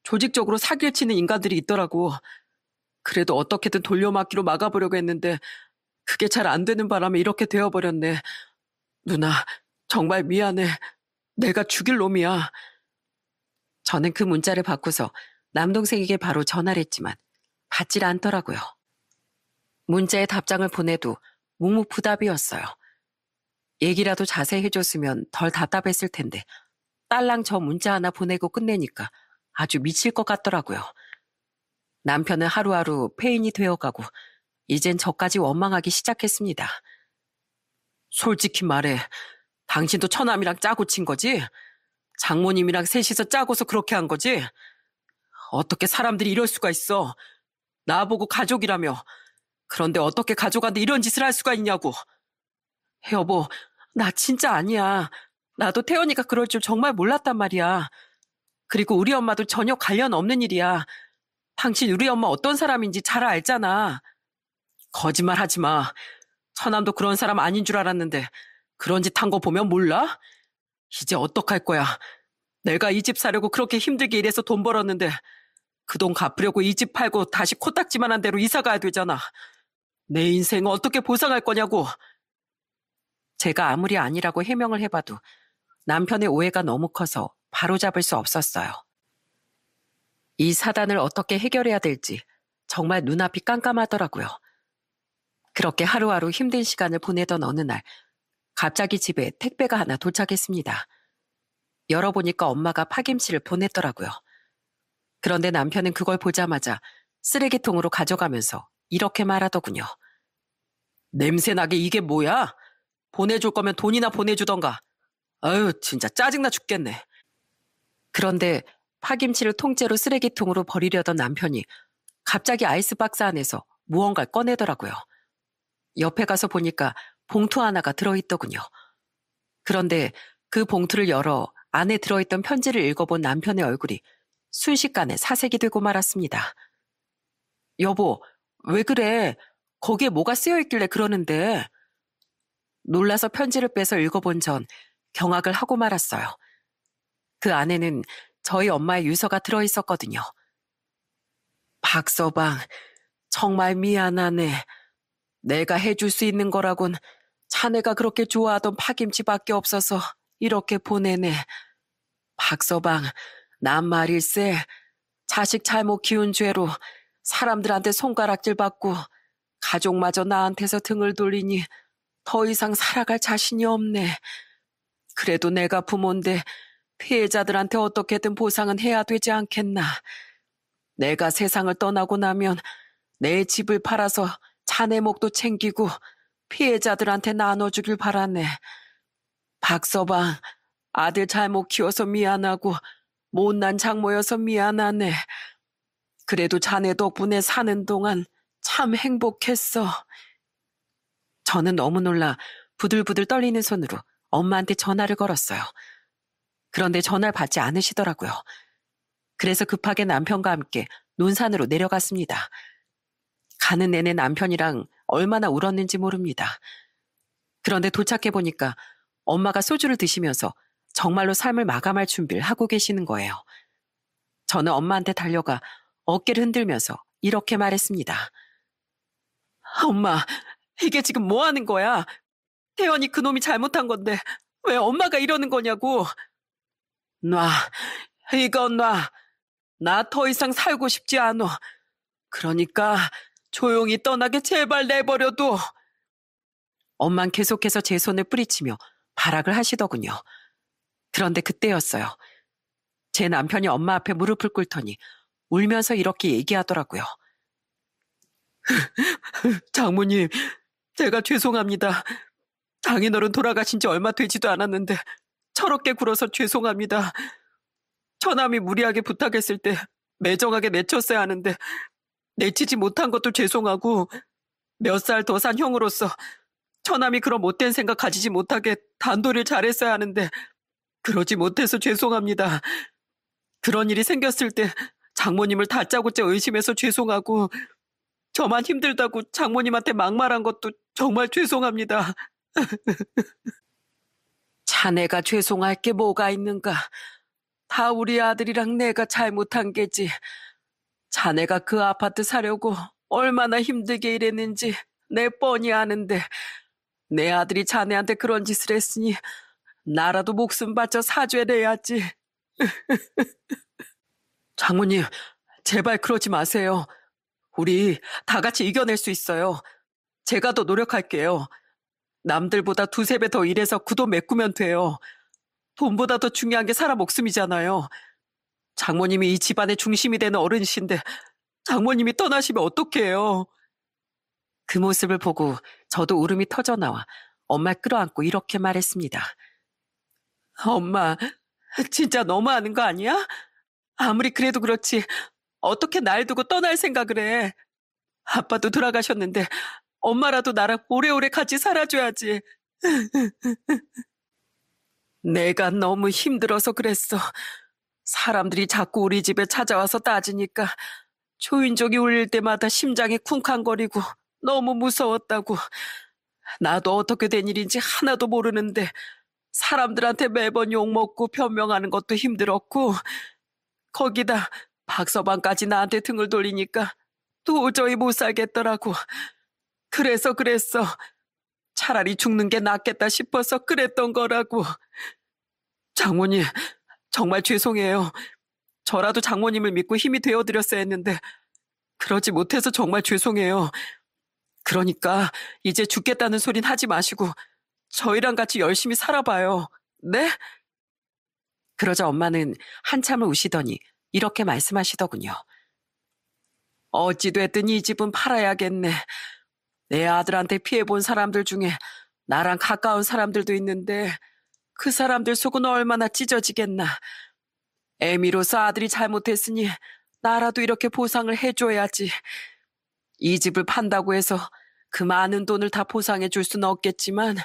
조직적으로 사기를 치는 인간들이 있더라고. 그래도 어떻게든 돌려막기로 막아보려고 했는데 그게 잘 안 되는 바람에 이렇게 되어버렸네. 누나, 정말 미안해. 내가 죽일 놈이야. 저는 그 문자를 받고서 남동생에게 바로 전화를 했지만 받질 않더라고요. 문자에 답장을 보내도 묵묵부답이었어요. 얘기라도 자세히 해줬으면 덜 답답했을 텐데 딸랑 저 문자 하나 보내고 끝내니까 아주 미칠 것 같더라고요. 남편은 하루하루 폐인이 되어가고 이젠 저까지 원망하기 시작했습니다. 솔직히 말해, 당신도 처남이랑 짜고 친 거지? 장모님이랑 셋이서 짜고서 그렇게 한 거지? 어떻게 사람들이 이럴 수가 있어? 나보고 가족이라며. 그런데 어떻게 가족한테 이런 짓을 할 수가 있냐고. 여보, 나 진짜 아니야. 나도 태연이가 그럴 줄 정말 몰랐단 말이야. 그리고 우리 엄마도 전혀 관련 없는 일이야. 당신 우리 엄마 어떤 사람인지 잘 알잖아. 거짓말 하지 마. 처남도 그런 사람 아닌 줄 알았는데 그런 짓 한 거 보면 몰라? 이제 어떡할 거야. 내가 이 집 사려고 그렇게 힘들게 일해서 돈 벌었는데 그 돈 갚으려고 이 집 팔고 다시 코딱지만한 데로 이사 가야 되잖아. 내 인생 어떻게 보상할 거냐고. 제가 아무리 아니라고 해명을 해봐도 남편의 오해가 너무 커서 바로잡을 수 없었어요. 이 사단을 어떻게 해결해야 될지 정말 눈앞이 깜깜하더라고요. 그렇게 하루하루 힘든 시간을 보내던 어느 날 갑자기 집에 택배가 하나 도착했습니다. 열어보니까 엄마가 파김치를 보냈더라고요. 그런데 남편은 그걸 보자마자 쓰레기통으로 가져가면서 이렇게 말하더군요. 냄새나게 이게 뭐야? 보내줄 거면 돈이나 보내주던가. 아유, 진짜 짜증나 죽겠네. 그런데 파김치를 통째로 쓰레기통으로 버리려던 남편이 갑자기 아이스박스 안에서 무언가를 꺼내더라고요. 옆에 가서 보니까 봉투 하나가 들어있더군요. 그런데 그 봉투를 열어 안에 들어있던 편지를 읽어본 남편의 얼굴이 순식간에 사색이 되고 말았습니다. 여보, 왜 그래? 거기에 뭐가 쓰여있길래 그러는데? 놀라서 편지를 빼서 읽어본 전 경악을 하고 말았어요. 그 안에는 저희 엄마의 유서가 들어있었거든요. 박서방, 정말 미안하네. 내가 해줄 수 있는 거라곤 자네가 그렇게 좋아하던 파김치밖에 없어서 이렇게 보내네. 박서방, 난 말일세 자식 잘못 키운 죄로 사람들한테 손가락질 받고 가족마저 나한테서 등을 돌리니 더 이상 살아갈 자신이 없네. 그래도 내가 부모인데 피해자들한테 어떻게든 보상은 해야 되지 않겠나. 내가 세상을 떠나고 나면 내 집을 팔아서 자네 목도 챙기고 피해자들한테 나눠주길 바라네. 박서방, 아들 잘못 키워서 미안하고 못난 장모여서 미안하네. 그래도 자네 덕분에 사는 동안 참 행복했어. 저는 너무 놀라 부들부들 떨리는 손으로 엄마한테 전화를 걸었어요. 그런데 전화를 받지 않으시더라고요. 그래서 급하게 남편과 함께 논산으로 내려갔습니다. 가는 내내 남편이랑 얼마나 울었는지 모릅니다. 그런데 도착해보니까 엄마가 소주를 드시면서 정말로 삶을 마감할 준비를 하고 계시는 거예요. 저는 엄마한테 달려가 어깨를 흔들면서 이렇게 말했습니다. 엄마, 이게 지금 뭐 하는 거야? 태연이 그놈이 잘못한 건데 왜 엄마가 이러는 거냐고. 놔, 이건 놔. 나 더 이상 살고 싶지 않아. 그러니까 조용히 떠나게 제발 내버려둬. 엄만 계속해서 제 손을 뿌리치며 발악을 하시더군요. 그런데 그때였어요. 제 남편이 엄마 앞에 무릎을 꿇더니 울면서 이렇게 얘기하더라고요. 장모님, 제가 죄송합니다. 장인어른 돌아가신 지 얼마 되지도 않았는데 철없게 굴어서 죄송합니다. 처남이 무리하게 부탁했을 때 매정하게 내쳤어야 하는데 내치지 못한 것도 죄송하고 몇 살 더 산 형으로서 처남이 그런 못된 생각 가지지 못하게 단도리를 잘했어야 하는데 그러지 못해서 죄송합니다. 그런 일이 생겼을 때 장모님을 다짜고짜 의심해서 죄송하고 저만 힘들다고 장모님한테 막말한 것도 정말 죄송합니다. 자네가 죄송할 게 뭐가 있는가? 다 우리 아들이랑 내가 잘못한 게지. 자네가 그 아파트 사려고 얼마나 힘들게 일했는지 내 뻔히 아는데 내 아들이 자네한테 그런 짓을 했으니 나라도 목숨 바쳐 사죄해야지. 장모님, 제발 그러지 마세요. 우리 다 같이 이겨낼 수 있어요. 제가 더 노력할게요. 남들보다 두세 배 더 일해서 그 돈 메꾸면 돼요. 돈보다 더 중요한 게 사람 목숨이잖아요. 장모님이 이 집안의 중심이 되는 어른이신데 장모님이 떠나시면 어떡해요. 그 모습을 보고 저도 울음이 터져나와 엄마를 끌어안고 이렇게 말했습니다. 엄마, 진짜 너무하는 거 아니야? 아무리 그래도 그렇지 어떻게 날 두고 떠날 생각을 해. 아빠도 돌아가셨는데 엄마라도 나랑 오래오래 같이 살아줘야지. 내가 너무 힘들어서 그랬어. 사람들이 자꾸 우리 집에 찾아와서 따지니까 초인종이 울릴 때마다 심장이 쿵쾅거리고 너무 무서웠다고. 나도 어떻게 된 일인지 하나도 모르는데 사람들한테 매번 욕먹고 변명하는 것도 힘들었고 거기다 박서방까지 나한테 등을 돌리니까 도저히 못 살겠더라고. 그래서 그랬어. 차라리 죽는 게 낫겠다 싶어서 그랬던 거라고. 장모님, 정말 죄송해요. 저라도 장모님을 믿고 힘이 되어드렸어야 했는데 그러지 못해서 정말 죄송해요. 그러니까 이제 죽겠다는 소린 하지 마시고 저희랑 같이 열심히 살아봐요. 네? 그러자 엄마는 한참을 우시더니 이렇게 말씀하시더군요. 어찌됐든 이 집은 팔아야겠네. 내 아들한테 피해본 사람들 중에 나랑 가까운 사람들도 있는데 그 사람들 속은 얼마나 찢어지겠나. 애미로서 아들이 잘못했으니 나라도 이렇게 보상을 해줘야지. 이 집을 판다고 해서 그 많은 돈을 다 보상해 줄 수는 없겠지만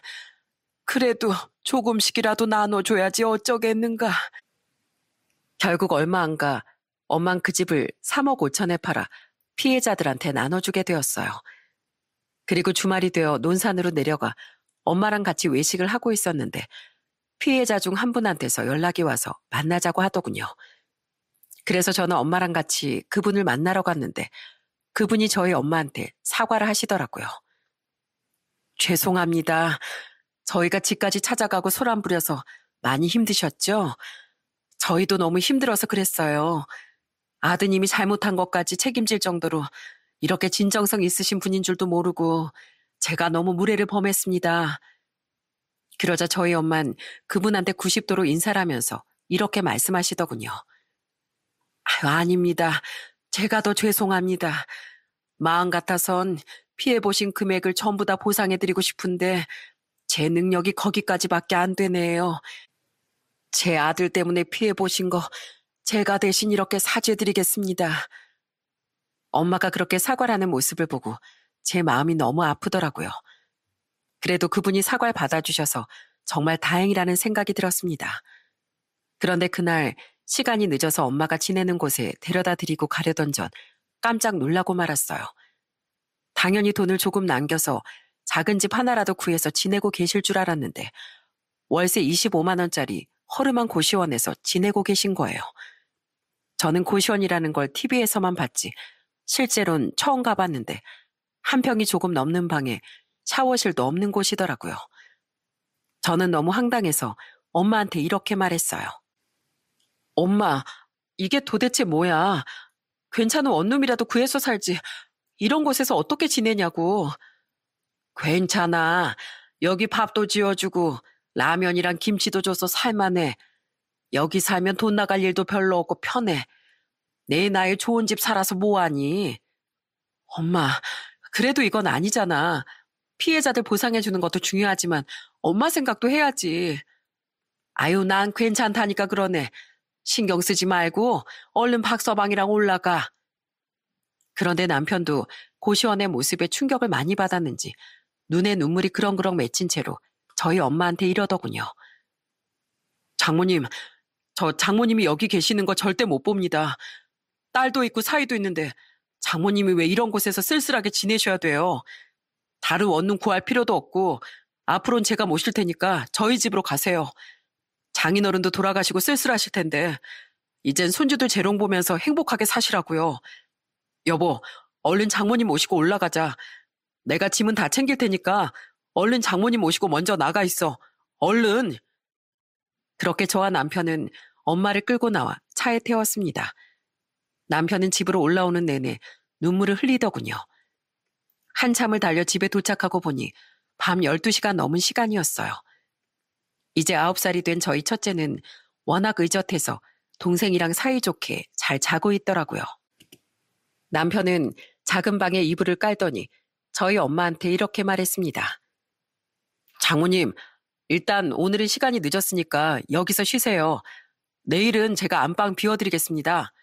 그래도 조금씩이라도 나눠줘야지 어쩌겠는가. 결국 얼마 안 가 엄만 그 집을 3억 5천에 팔아 피해자들한테 나눠주게 되었어요. 그리고 주말이 되어 논산으로 내려가 엄마랑 같이 외식을 하고 있었는데 피해자 중 한 분한테서 연락이 와서 만나자고 하더군요. 그래서 저는 엄마랑 같이 그분을 만나러 갔는데 그분이 저희 엄마한테 사과를 하시더라고요. 죄송합니다. 저희가 집까지 찾아가고 소란 부려서 많이 힘드셨죠? 저희도 너무 힘들어서 그랬어요. 아드님이 잘못한 것까지 책임질 정도로 이렇게 진정성 있으신 분인 줄도 모르고 제가 너무 무례를 범했습니다. 그러자 저희 엄만 그분한테 90도로 인사를 하면서 이렇게 말씀하시더군요. 아닙니다. 제가 더 죄송합니다. 마음 같아선 피해보신 금액을 전부 다 보상해드리고 싶은데 제 능력이 거기까지밖에 안 되네요. 제 아들 때문에 피해보신 거 제가 대신 이렇게 사죄드리겠습니다. 엄마가 그렇게 사과를 하는 모습을 보고 제 마음이 너무 아프더라고요. 그래도 그분이 사과를 받아주셔서 정말 다행이라는 생각이 들었습니다. 그런데 그날 시간이 늦어서 엄마가 지내는 곳에 데려다 드리고 가려던 전 깜짝 놀라고 말았어요. 당연히 돈을 조금 남겨서 작은 집 하나라도 구해서 지내고 계실 줄 알았는데 월세 25만 원짜리 허름한 고시원에서 지내고 계신 거예요. 저는 고시원이라는 걸 TV에서만 봤지 실제로는 처음 가봤는데 한 평이 조금 넘는 방에 샤워실도 없는 곳이더라고요. 저는 너무 황당해서 엄마한테 이렇게 말했어요. 엄마, 이게 도대체 뭐야? 괜찮은 원룸이라도 구해서 살지. 이런 곳에서 어떻게 지내냐고. 괜찮아. 여기 밥도 지어주고 라면이랑 김치도 줘서 살만해. 여기 살면 돈 나갈 일도 별로 없고 편해. 내 나이에 좋은 집 살아서 뭐하니? 엄마, 그래도 이건 아니잖아. 피해자들 보상해주는 것도 중요하지만 엄마 생각도 해야지. 아유, 난 괜찮다니까 그러네. 신경 쓰지 말고 얼른 박서방이랑 올라가. 그런데 남편도 고시원의 모습에 충격을 많이 받았는지 눈에 눈물이 그렁그렁 맺힌 채로 저희 엄마한테 이러더군요. 장모님, 저 장모님이 여기 계시는 거 절대 못 봅니다. 딸도 있고 사위도 있는데 장모님이 왜 이런 곳에서 쓸쓸하게 지내셔야 돼요. 다른 원룸 구할 필요도 없고 앞으로는 제가 모실 테니까 저희 집으로 가세요. 장인어른도 돌아가시고 쓸쓸하실 텐데 이젠 손주들 재롱 보면서 행복하게 사시라고요. 여보, 얼른 장모님 모시고 올라가자. 내가 짐은 다 챙길 테니까 얼른 장모님 모시고 먼저 나가 있어. 얼른. 그렇게 저와 남편은 엄마를 끌고 나와 차에 태웠습니다. 남편은 집으로 올라오는 내내 눈물을 흘리더군요. 한참을 달려 집에 도착하고 보니 밤 12시가 넘은 시간이었어요. 이제 9살이 된 저희 첫째는 워낙 의젓해서 동생이랑 사이좋게 잘 자고 있더라고요. 남편은 작은 방에 이불을 깔더니 저희 엄마한테 이렇게 말했습니다. 장모님, 일단 오늘은 시간이 늦었으니까 여기서 쉬세요. 내일은 제가 안방 비워드리겠습니다.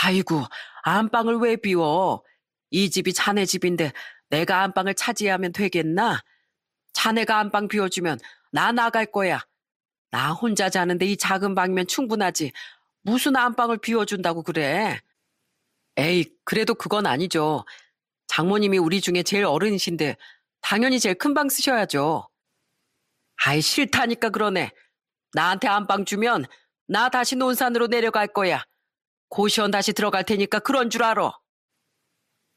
아이고, 안방을 왜 비워? 이 집이 자네 집인데 내가 안방을 차지하면 되겠나? 자네가 안방 비워주면 나 나갈 거야. 나 혼자 자는데 이 작은 방이면 충분하지. 무슨 안방을 비워준다고 그래? 에이, 그래도 그건 아니죠. 장모님이 우리 중에 제일 어른이신데 당연히 제일 큰 방 쓰셔야죠. 아이, 싫다니까 그러네. 나한테 안방 주면 나 다시 논산으로 내려갈 거야. 고시원 다시 들어갈 테니까 그런 줄 알아.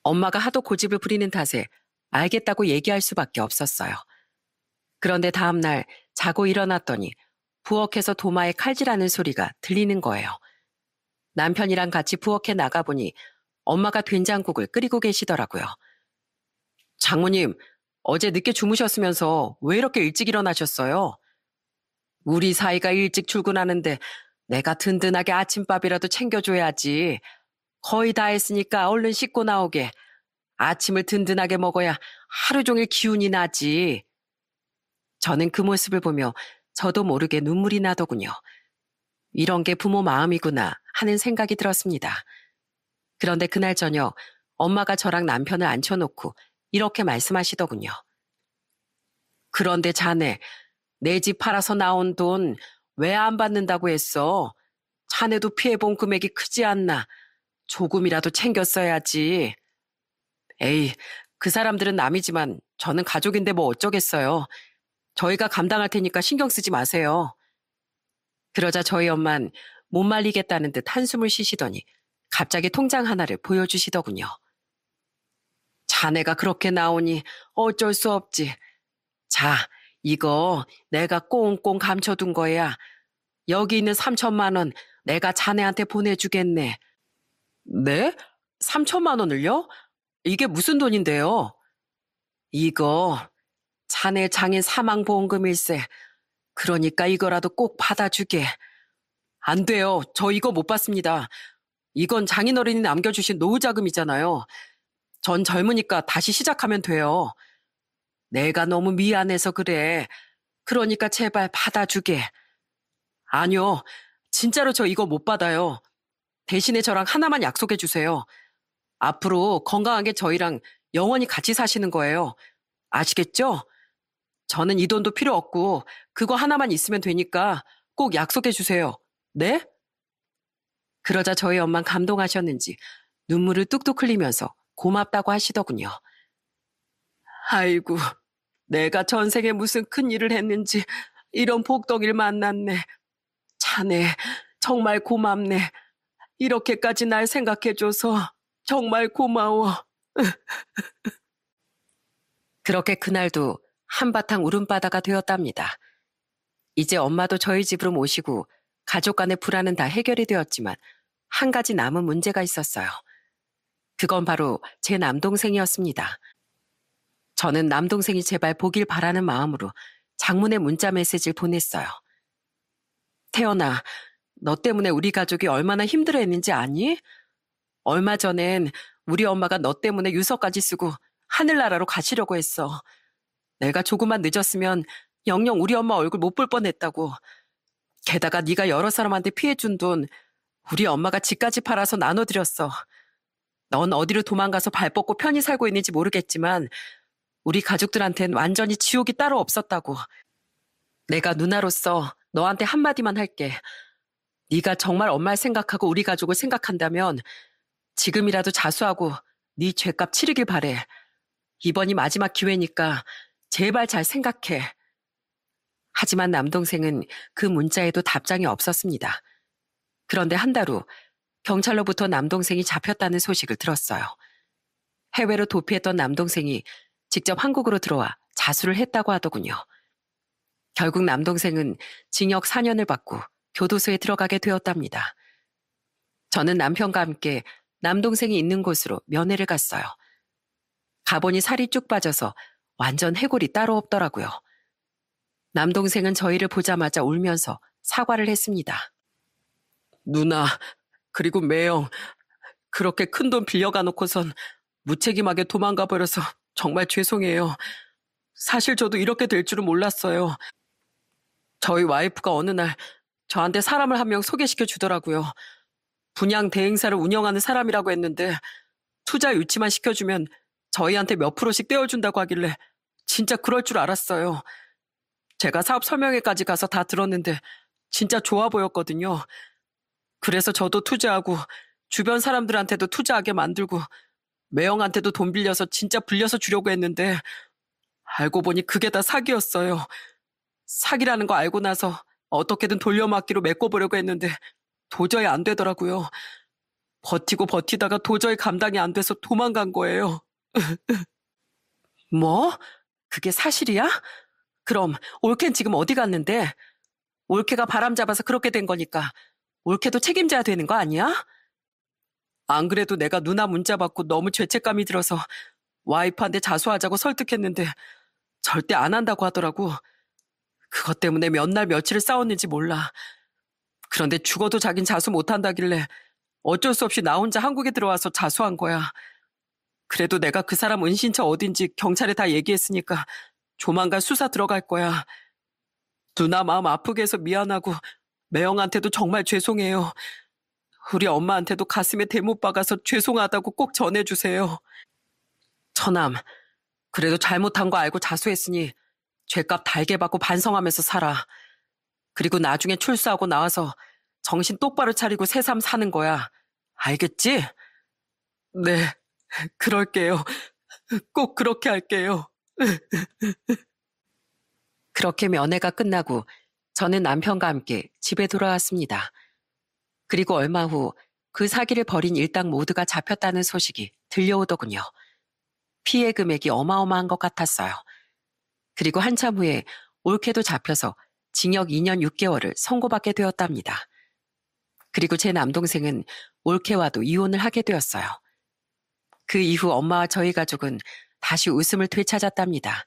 엄마가 하도 고집을 부리는 탓에 알겠다고 얘기할 수밖에 없었어요. 그런데 다음날 자고 일어났더니 부엌에서 도마에 칼질하는 소리가 들리는 거예요. 남편이랑 같이 부엌에 나가보니 엄마가 된장국을 끓이고 계시더라고요. 장모님, 어제 늦게 주무셨으면서 왜 이렇게 일찍 일어나셨어요? 우리 사이가 일찍 출근하는데 내가 든든하게 아침밥이라도 챙겨줘야지. 거의 다 했으니까 얼른 씻고 나오게. 아침을 든든하게 먹어야 하루 종일 기운이 나지. 저는 그 모습을 보며 저도 모르게 눈물이 나더군요. 이런 게 부모 마음이구나 하는 생각이 들었습니다. 그런데 그날 저녁 엄마가 저랑 남편을 앉혀놓고 이렇게 말씀하시더군요. 그런데 자네, 내 집 팔아서 나온 돈 왜 안 받는다고 했어? 자네도 피해본 금액이 크지 않나? 조금이라도 챙겼어야지. 에이, 그 사람들은 남이지만 저는 가족인데 뭐 어쩌겠어요. 저희가 감당할 테니까 신경 쓰지 마세요. 그러자 저희 엄만 못 말리겠다는 듯 한숨을 쉬시더니 갑자기 통장 하나를 보여주시더군요. 자네가 그렇게 나오니 어쩔 수 없지. 자, 이거 내가 꽁꽁 감춰둔 거야. 여기 있는 3천만 원 내가 자네한테 보내주겠네. 네? 3천만 원을요? 이게 무슨 돈인데요? 이거 자네 장인 사망보험금일세. 그러니까 이거라도 꼭 받아주게. 안 돼요. 저 이거 못 받습니다. 이건 장인어른이 남겨주신 노후자금이잖아요. 전 젊으니까 다시 시작하면 돼요. 내가 너무 미안해서 그래. 그러니까 제발 받아주게. 아니요. 진짜로 저 이거 못 받아요. 대신에 저랑 하나만 약속해 주세요. 앞으로 건강하게 저희랑 영원히 같이 사시는 거예요. 아시겠죠? 저는 이 돈도 필요 없고 그거 하나만 있으면 되니까 꼭 약속해 주세요. 네? 그러자 저희 엄마는 감동하셨는지 눈물을 뚝뚝 흘리면서 고맙다고 하시더군요. 아이고, 내가 전생에 무슨 큰일을 했는지 이런 복덩이를 만났네. 자네 정말 고맙네. 이렇게까지 날 생각해줘서 정말 고마워. 그렇게 그날도 한바탕 울음바다가 되었답니다. 이제 엄마도 저희 집으로 모시고 가족 간의 불화는 다 해결이 되었지만 한 가지 남은 문제가 있었어요. 그건 바로 제 남동생이었습니다. 저는 남동생이 제발 보길 바라는 마음으로 장문의 문자 메시지를 보냈어요. 태연아, 너 때문에 우리 가족이 얼마나 힘들어했는지 아니? 얼마 전엔 우리 엄마가 너 때문에 유서까지 쓰고 하늘나라로 가시려고 했어. 내가 조금만 늦었으면 영영 우리 엄마 얼굴 못 볼 뻔했다고. 게다가 네가 여러 사람한테 피해준 돈 우리 엄마가 집까지 팔아서 나눠드렸어. 넌 어디로 도망가서 발 뻗고 편히 살고 있는지 모르겠지만 우리 가족들한텐 완전히 지옥이 따로 없었다고. 내가 누나로서 너한테 한마디만 할게. 네가 정말 엄마를 생각하고 우리 가족을 생각한다면 지금이라도 자수하고 네 죄값 치르길 바래. 이번이 마지막 기회니까 제발 잘 생각해. 하지만 남동생은 그 문자에도 답장이 없었습니다. 그런데 한 달 후 경찰로부터 남동생이 잡혔다는 소식을 들었어요. 해외로 도피했던 남동생이 직접 한국으로 들어와 자수를 했다고 하더군요. 결국 남동생은 징역 4년을 받고 교도소에 들어가게 되었답니다. 저는 남편과 함께 남동생이 있는 곳으로 면회를 갔어요. 가보니 살이 쭉 빠져서 완전 해골이 따로 없더라고요. 남동생은 저희를 보자마자 울면서 사과를 했습니다. 누나, 그리고 매형, 그렇게 큰 돈 빌려가 놓고선 무책임하게 도망가 버려서 정말 죄송해요. 사실 저도 이렇게 될 줄은 몰랐어요. 저희 와이프가 어느 날 저한테 사람을 한 명 소개시켜 주더라고요. 분양 대행사를 운영하는 사람이라고 했는데 투자 유치만 시켜주면 저희한테 몇 프로씩 떼어준다고 하길래 진짜 그럴 줄 알았어요. 제가 사업 설명회까지 가서 다 들었는데 진짜 좋아 보였거든요. 그래서 저도 투자하고 주변 사람들한테도 투자하게 만들고 매형한테도 돈 빌려서 진짜 불려서 주려고 했는데 알고 보니 그게 다 사기였어요. 사기라는 거 알고 나서 어떻게든 돌려막기로 메꿔보려고 했는데 도저히 안 되더라고요. 버티고 버티다가 도저히 감당이 안 돼서 도망간 거예요. 뭐? 그게 사실이야? 그럼 올케는 지금 어디 갔는데? 올케가 바람 잡아서 그렇게 된 거니까 올케도 책임져야 되는 거 아니야? 안 그래도 내가 누나 문자 받고 너무 죄책감이 들어서 와이프한테 자수하자고 설득했는데 절대 안 한다고 하더라고. 그것 때문에 몇 날 며칠을 싸웠는지 몰라. 그런데 죽어도 자긴 자수 못한다길래 어쩔 수 없이 나 혼자 한국에 들어와서 자수한 거야. 그래도 내가 그 사람 은신처 어딘지 경찰에 다 얘기했으니까 조만간 수사 들어갈 거야. 누나 마음 아프게 해서 미안하고 매형한테도 정말 죄송해요. 우리 엄마한테도 가슴에 대못 박아서 죄송하다고 꼭 전해주세요. 처남, 그래도 잘못한 거 알고 자수했으니 죄값 달게 받고 반성하면서 살아. 그리고 나중에 출소하고 나와서 정신 똑바로 차리고 새삼 사는 거야. 알겠지? 네, 그럴게요. 꼭 그렇게 할게요. 그렇게 면회가 끝나고 저는 남편과 함께 집에 돌아왔습니다. 그리고 얼마 후 그 사기를 벌인 일당 모두가 잡혔다는 소식이 들려오더군요. 피해 금액이 어마어마한 것 같았어요. 그리고 한참 후에 올케도 잡혀서 징역 2년 6개월을 선고받게 되었답니다. 그리고 제 남동생은 올케와도 이혼을 하게 되었어요. 그 이후 엄마와 저희 가족은 다시 웃음을 되찾았답니다.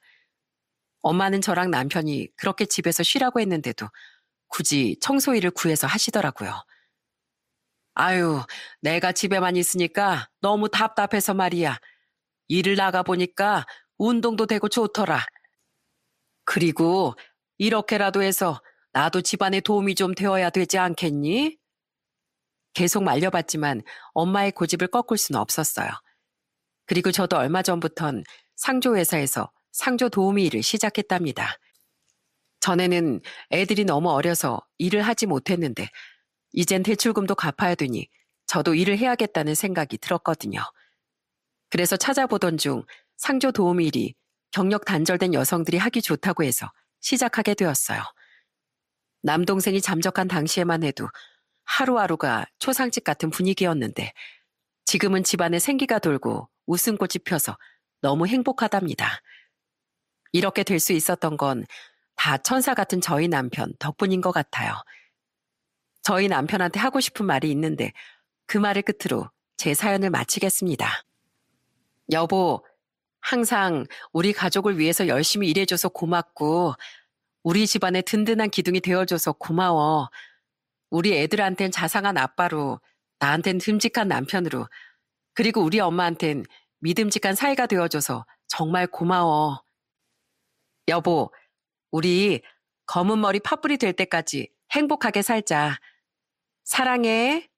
엄마는 저랑 남편이 그렇게 집에서 쉬라고 했는데도 굳이 청소일을 구해서 하시더라고요. 아유, 내가 집에만 있으니까 너무 답답해서 말이야. 일을 나가보니까 운동도 되고 좋더라. 그리고 이렇게라도 해서 나도 집안에 도움이 좀 되어야 되지 않겠니? 계속 말려봤지만 엄마의 고집을 꺾을 수는 없었어요. 그리고 저도 얼마 전부턴 상조회사에서 상조 도우미 일을 시작했답니다. 전에는 애들이 너무 어려서 일을 하지 못했는데 이젠 대출금도 갚아야 되니 저도 일을 해야겠다는 생각이 들었거든요. 그래서 찾아보던 중 상조 도우미 일이 경력 단절된 여성들이 하기 좋다고 해서 시작하게 되었어요. 남동생이 잠적한 당시에만 해도 하루하루가 초상집 같은 분위기였는데 지금은 집안에 생기가 돌고 웃음꽃이 펴서 너무 행복하답니다. 이렇게 될 수 있었던 건 다 천사 같은 저희 남편 덕분인 것 같아요. 저희 남편한테 하고 싶은 말이 있는데 그 말을 끝으로 제 사연을 마치겠습니다. 여보, 항상 우리 가족을 위해서 열심히 일해줘서 고맙고 우리 집안에 든든한 기둥이 되어줘서 고마워. 우리 애들한텐 자상한 아빠로, 나한텐 듬직한 남편으로, 그리고 우리 엄마한텐 믿음직한 사이가 되어줘서 정말 고마워. 여보, 우리 검은 머리 팥불이 될 때까지 행복하게 살자. 사랑해.